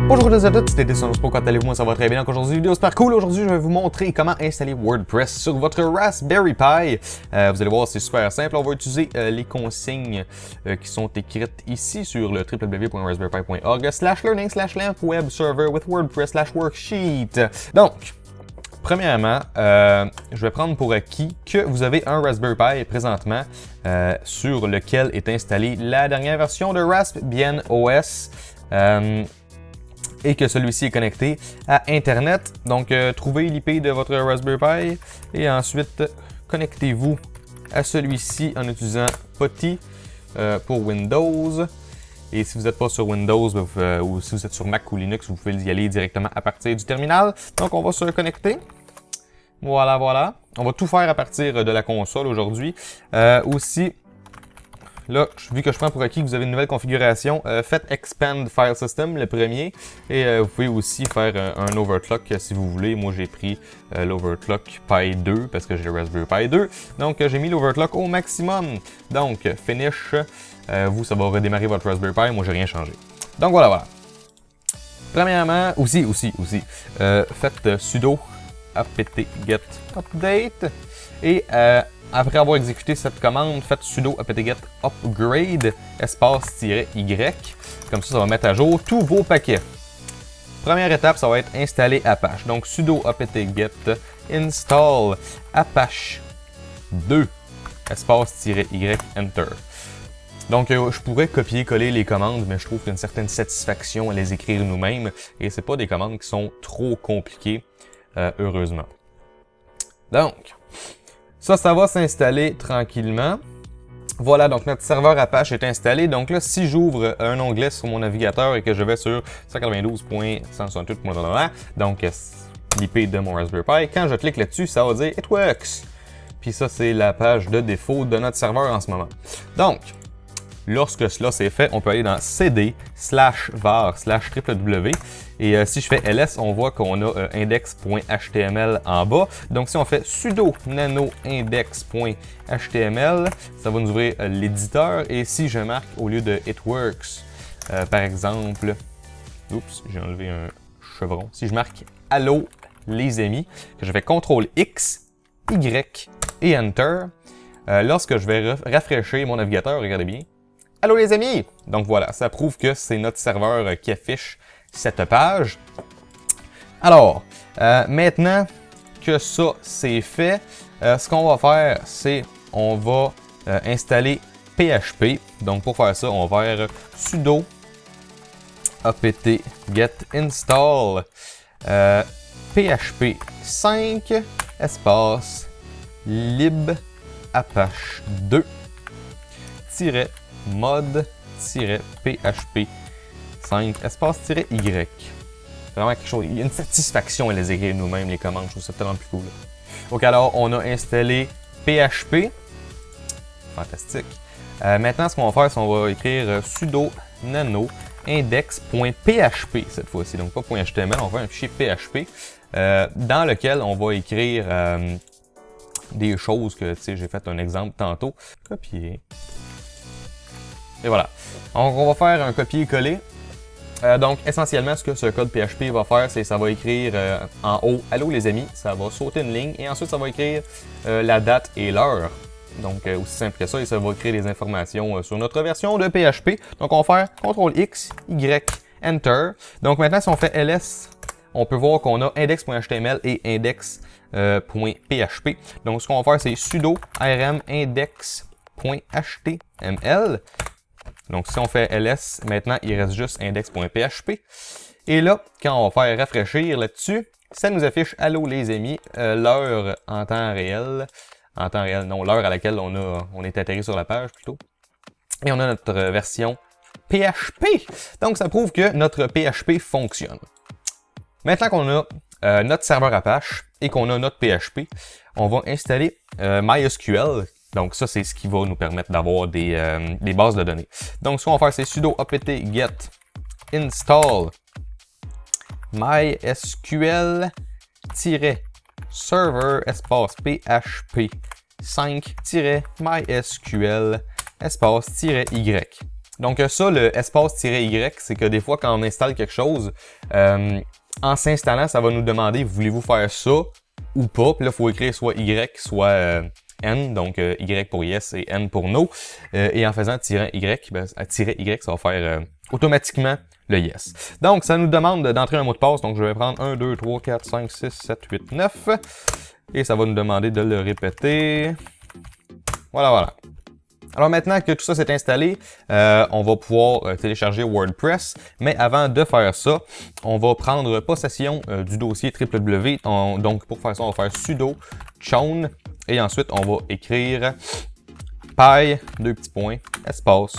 Bonjour à tous, c'était Sonospo, quand allez-vous? Moi ça va très bien. Donc aujourd'hui, vidéo super cool. Aujourd'hui, je vais vous montrer comment installer WordPress sur votre Raspberry Pi. Vous allez voir, c'est super simple. On va utiliser les consignes qui sont écrites ici sur le www.raspberrypi.org/learning/lamp web server with WordPress/worksheet. Donc, premièrement, je vais prendre pour acquis que vous avez un Raspberry Pi présentement sur lequel est installée la dernière version de Raspbian OS. Et que celui-ci est connecté à Internet. Donc, trouvez l'IP de votre Raspberry Pi et ensuite connectez-vous à celui-ci en utilisant PuTTY pour Windows. Et si vous n'êtes pas sur Windows ou si vous êtes sur Mac ou Linux, vous pouvez y aller directement à partir du terminal. Donc, on va se connecter. Voilà, voilà. On va tout faire à partir de la console aujourd'hui. Aussi, là, vu que je prends pour acquis que vous avez une nouvelle configuration, faites Expand File System, le premier. Et vous pouvez aussi faire un overclock si vous voulez. Moi, j'ai pris l'overclock Pi 2 parce que j'ai le Raspberry Pi 2. Donc, j'ai mis l'overclock au maximum. Donc, Finish. Vous, ça va redémarrer votre Raspberry Pi. Moi, j'ai rien changé. Donc, voilà, voilà. Premièrement, faites sudo apt-get update. Et après avoir exécuté cette commande, faites sudo apt-get upgrade espace-y. Comme ça va mettre à jour tous vos paquets. Première étape, ça va être installer Apache. Donc sudo apt-get install Apache 2 espace-y enter. Donc je pourrais copier-coller les commandes, mais je trouve qu'il y a une certaine satisfaction à les écrire nous-mêmes. Et c'est pas des commandes qui sont trop compliquées, heureusement. Donc, ça va s'installer tranquillement. Voilà, donc notre serveur Apache est installé. Donc là, si j'ouvre un onglet sur mon navigateur et que je vais sur 192.168.1, donc l'IP de mon Raspberry Pi, quand je clique là-dessus, ça va dire « It works ». Puis ça, c'est la page de défaut de notre serveur en ce moment. Donc, lorsque cela c'est fait, on peut aller dans cd/var/www. Et si je fais ls, on voit qu'on a index.html en bas. Donc si on fait sudo nano index.html, ça va nous ouvrir l'éditeur. Et si je marque au lieu de it works, par exemple, oups, j'ai enlevé un chevron. Si je marque allô les amis, que je fais CTRL X, Y et Enter, lorsque je vais rafraîchir mon navigateur, regardez bien, allô les amis! Donc voilà, ça prouve que c'est notre serveur qui affiche cette page. Alors, maintenant que ça c'est fait, ce qu'on va faire, c'est on va installer PHP. Donc pour faire ça, on va faire sudo apt-get install PHP 5 espace lib apache 2 mod-php 5 espace-y. C'est vraiment quelque chose, il y a une satisfaction à les écrire nous-mêmes, les commandes, je trouve ça tellement plus cool. Donc alors, on a installé PHP. Fantastique. Maintenant, ce qu'on va faire, c'est qu'on va écrire sudo nano index.php cette fois-ci, donc pas .html, on va faire un fichier PHP dans lequel on va écrire des choses que, tu sais, j'ai fait un exemple tantôt. Copier. Et voilà. Donc, on va faire un copier-coller. Donc, essentiellement, ce que ce code PHP va faire, c'est ça va écrire en haut « Allô les amis », ça va sauter une ligne et ensuite, ça va écrire la date et l'heure. Donc, aussi simple que ça, et ça va créer des informations sur notre version de PHP. Donc, on va faire CTRL X, Y, Enter. Donc, maintenant, si on fait ls, on peut voir qu'on a index.html et index.php. Donc, ce qu'on va faire, c'est sudo rm index.html. Donc, si on fait ls, maintenant, il reste juste index.php. Et là, quand on va faire rafraîchir là-dessus, ça nous affiche « Allô les amis », l'heure en temps réel. En temps réel, non, l'heure à laquelle on est atterri sur la page, plutôt. Et on a notre version PHP. Donc, ça prouve que notre PHP fonctionne. Maintenant qu'on a notre serveur Apache et qu'on a notre PHP, on va installer MySQL. Donc ça, c'est ce qui va nous permettre d'avoir des bases de données. Donc ce qu'on va faire, c'est sudo apt-get install mysql-server espace php 5-mysql espace-y. Donc ça, le espace-y, c'est que des fois, quand on installe quelque chose, en s'installant, ça va nous demander, voulez-vous faire ça ou pas? Puis là, il faut écrire soit Y, soit N, donc Y pour yes et N pour no. Et en faisant -Y, ben, -Y, ça va faire automatiquement le yes. Donc, ça nous demande d'entrer un mot de passe. Donc, je vais prendre 1, 2, 3, 4, 5, 6, 7, 8, 9. Et ça va nous demander de le répéter. Voilà, voilà. Alors maintenant que tout ça s'est installé, on va pouvoir télécharger WordPress. Mais avant de faire ça, on va prendre possession du dossier www. Donc pour faire ça, on va faire sudo chown et ensuite on va écrire py, espace,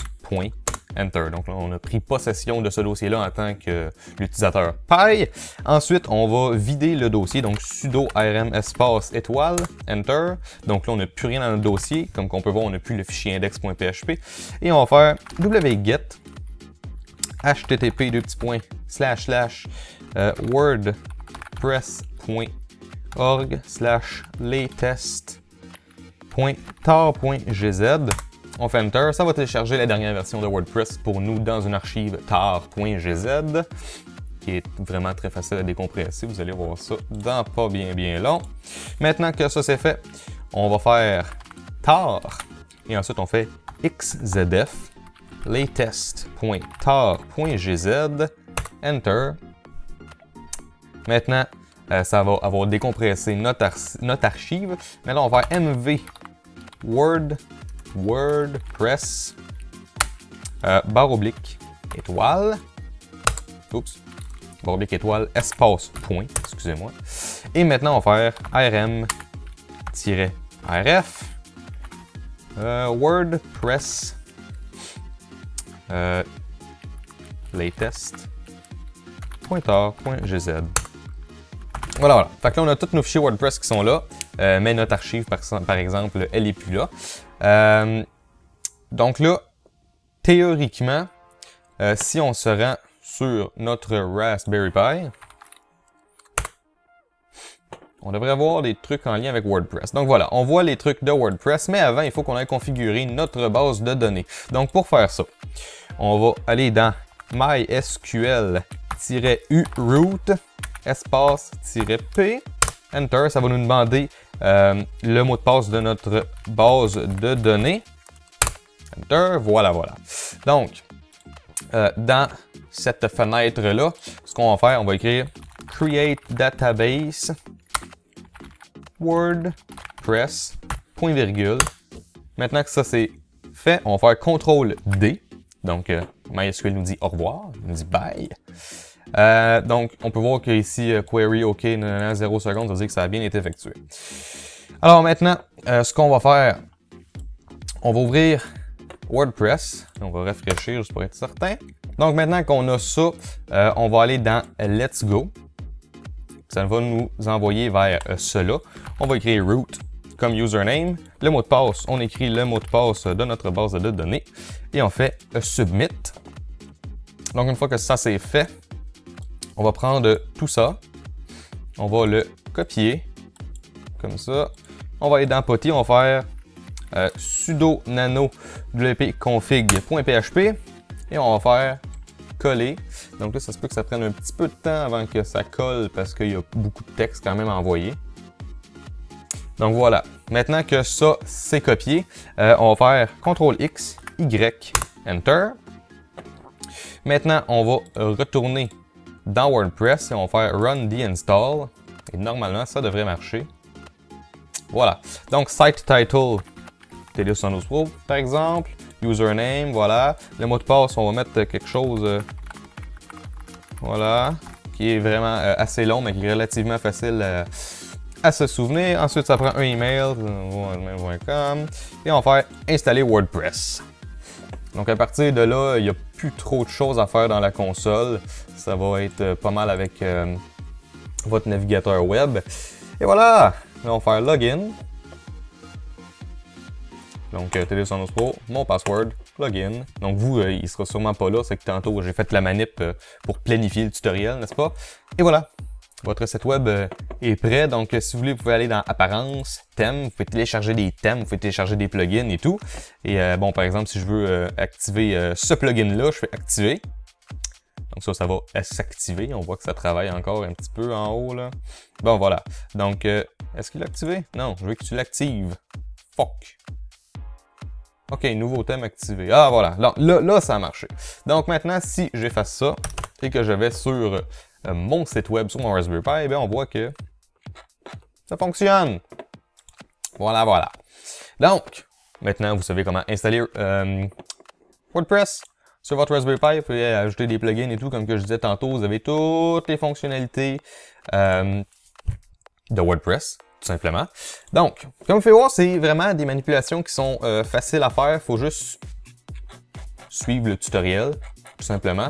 enter. Donc là, on a pris possession de ce dossier-là en tant que l'utilisateur py. Ensuite, on va vider le dossier, donc sudo rm espace étoile, enter. Donc là, on n'a plus rien dans notre dossier. Comme on peut voir, on n'a plus le fichier index.php. Et on va faire wget http wordpress.org/latest.tar.gz. On fait Enter, ça va télécharger la dernière version de WordPress pour nous dans une archive tar.gz qui est vraiment très facile à décompresser. Vous allez voir ça dans pas bien long. Maintenant que ça c'est fait, on va faire tar et ensuite on fait xzf latest.tar.gz Enter. Maintenant, ça va avoir décompressé notre archive. Mais là, on va faire mv WordPress barre oblique étoile. Oups. Barre oblique étoile espace point. Excusez-moi. Et maintenant, on va faire rm-rf WordPress latest.tar.gz. Voilà, voilà. Fait que là, on a tous nos fichiers WordPress qui sont là, mais notre archive, par exemple, elle n'est plus là. Donc là, théoriquement, si on se rend sur notre Raspberry Pi, on devrait voir des trucs en lien avec WordPress. Donc voilà, on voit les trucs de WordPress, mais avant, il faut qu'on aille configurer notre base de données. Donc pour faire ça, on va aller dans mysql-u root espace-p, Enter, ça va nous demander le mot de passe de notre base de données. Enter, voilà, voilà. Donc, dans cette fenêtre-là, ce qu'on va faire, on va écrire create database WordPress, point virgule. Maintenant que ça c'est fait, on va faire CTRL-D. Donc, MySQL nous dit au revoir, nous dit bye. Donc, on peut voir qu'ici, query OK, 0 secondes, ça veut dire que ça a bien été effectué. Alors maintenant, ce qu'on va faire, on va ouvrir WordPress. On va rafraîchir juste pour être certain. Donc maintenant qu'on a ça, on va aller dans Let's Go. Ça va nous envoyer vers cela. On va écrire root comme username. Le mot de passe, on écrit le mot de passe de notre base de données. Et on fait submit. Donc une fois que ça c'est fait, on va prendre tout ça. On va le copier. Comme ça. On va aller dans Potty, on va faire sudo nano wp config.php et on va faire coller. Donc là, ça se peut que ça prenne un petit peu de temps avant que ça colle parce qu'il y a beaucoup de texte quand même à envoyer. Donc voilà. Maintenant que ça, c'est copié, on va faire CTRL-X, Y, Enter. Maintenant, on va retourner dans WordPress et on va faire Run the install. Et normalement, ça devrait marcher. Voilà. Donc, site title, Telesonos Pro, par exemple. Username, voilà. Le mot de passe, on va mettre quelque chose, voilà, qui est vraiment assez long, mais qui est relativement facile à se souvenir. Ensuite, ça prend un email, .com, et on va faire installer WordPress. Donc, à partir de là, il n'y a plus trop de choses à faire dans la console. Ça va être pas mal avec votre navigateur web. Et voilà! Là, on va faire login. Donc, Telesonos Pro, mon password, login. Donc, vous, il sera sûrement pas là. C'est que tantôt, j'ai fait la manip pour planifier le tutoriel, n'est-ce pas? Et voilà. votre site web est prêt. Donc, si vous voulez, vous pouvez aller dans Apparence, Thèmes, vous pouvez télécharger des thèmes, vous pouvez télécharger des plugins et tout. Et bon, par exemple, si je veux activer ce plugin-là, je fais Activer. Donc ça va s'activer. On voit que ça travaille encore un petit peu en haut, là. Bon, voilà. Donc, est-ce qu'il est activé? Non, je veux que tu l'actives. Fuck. OK, nouveau thème activé. Ah, voilà. Là, ça a marché. Donc maintenant, si j'efface ça et que je vais sur mon site web, sur mon Raspberry Pi, bien, on voit que ça fonctionne. Voilà, voilà. Donc, maintenant, vous savez comment installer WordPress sur votre Raspberry Pi. Vous pouvez ajouter des plugins et tout, comme que je disais tantôt. Vous avez toutes les fonctionnalités de WordPress, tout simplement. Donc, comme vous pouvez voir, c'est vraiment des manipulations qui sont faciles à faire. Il faut juste suivre le tutoriel, tout simplement.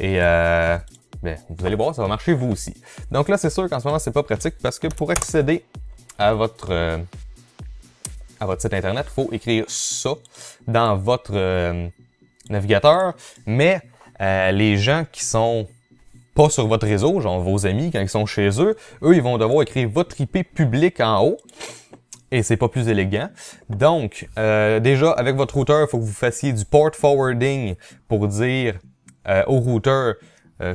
Et bien, vous allez voir, ça va marcher vous aussi. Donc là, c'est sûr qu'en ce moment, c'est pas pratique parce que pour accéder à votre site internet, il faut écrire ça dans votre navigateur. Mais les gens qui sont pas sur votre réseau, genre vos amis, quand ils sont chez eux, ils vont devoir écrire votre IP public en haut. Et c'est pas plus élégant. Donc, déjà, avec votre routeur, il faut que vous fassiez du port forwarding pour dire au routeur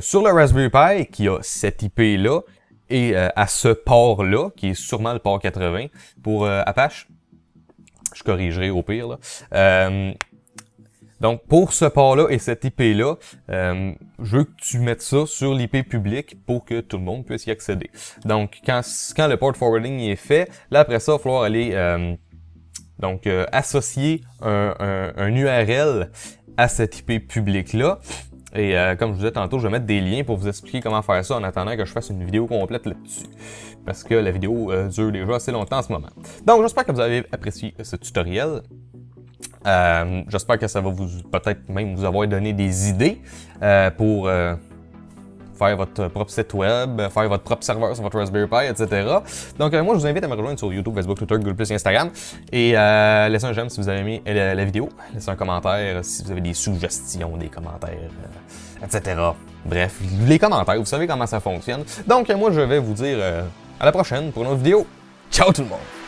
sur le Raspberry Pi qui a cette IP-là et à ce port-là, qui est sûrement le port 80 pour Apache. Je corrigerai au pire, là. Donc, pour ce port-là et cette IP-là, je veux que tu mettes ça sur l'IP public pour que tout le monde puisse y accéder. Donc, quand le port forwarding est fait, là, après ça, il va falloir aller associer un URL à cette IP public-là. Et comme je vous disais tantôt, je vais mettre des liens pour vous expliquer comment faire ça en attendant que je fasse une vidéo complète là-dessus. Parce que la vidéo dure déjà assez longtemps en ce moment. Donc, j'espère que vous avez apprécié ce tutoriel. J'espère que ça va peut-être même vous avoir donné des idées pour faire votre propre site web, faire votre propre serveur sur votre Raspberry Pi, etc. Donc moi, je vous invite à me rejoindre sur YouTube, Facebook, Twitter, Google+, Instagram. Et laissez un j'aime si vous avez aimé la vidéo. Laissez un commentaire si vous avez des suggestions, des commentaires, etc. Bref, les commentaires, vous savez comment ça fonctionne. Donc moi, je vais vous dire à la prochaine pour une autre vidéo. Ciao tout le monde!